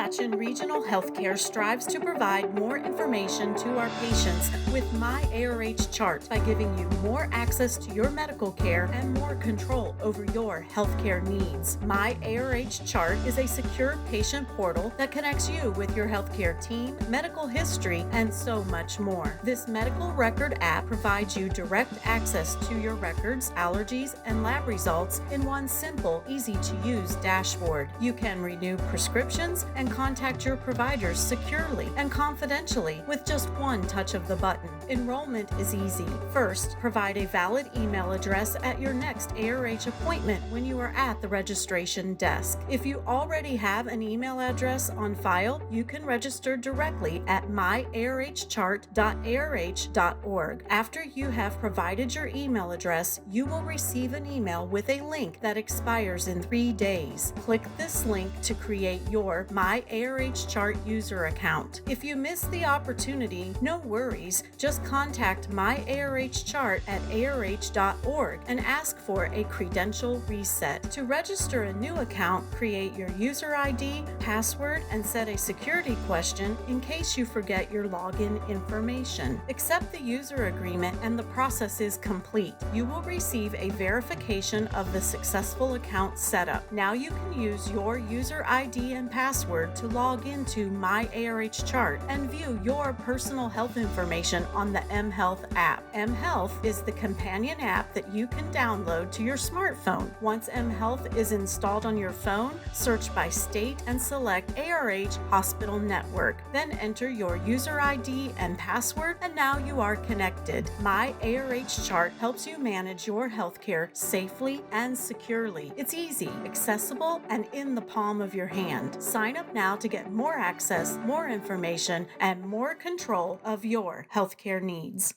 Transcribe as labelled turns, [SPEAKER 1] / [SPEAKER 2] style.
[SPEAKER 1] Appalachian Regional Healthcare strives to provide more information to our patients with My ARH Chart by giving you more access to your medical care and more control over your healthcare needs. My ARH Chart is a secure patient portal that connects you with your healthcare team, medical history, and so much more. This medical record app provides you direct access to your records, allergies, and lab results in one simple, easy-to-use dashboard. You can renew prescriptions and contact your providers securely and confidentially with just one touch of the button. Enrollment is easy. First, provide a valid email address at your next ARH appointment when you are at the registration desk. If you already have an email address on file, you can register directly at myarhchart.arh.org. After you have provided your email address, you will receive an email with a link that expires in 3 days. Click this link to create your My ARH Chart user account. If you miss the opportunity, no worries. Just contact My ARH Chart at arh.org and ask for a credential reset. To register a new account, create your user ID, password, and set a security question in case you forget your login information. Accept the user agreement and the process is complete. You will receive a verification of the successful account setup. Now you can use your user ID and password to log into My ARH Chart and view your personal health information on the MHealth app. MHealth is the companion app that you can download to your smartphone. Once MHealth is installed on your phone, search by state and select ARH Hospital Network. Then enter your user ID and password, and now you are connected. My ARH Chart helps you manage your healthcare safely and securely. It's easy, accessible, and in the palm of your hand. Sign up now to get more access, more information, and more control of your healthcare needs.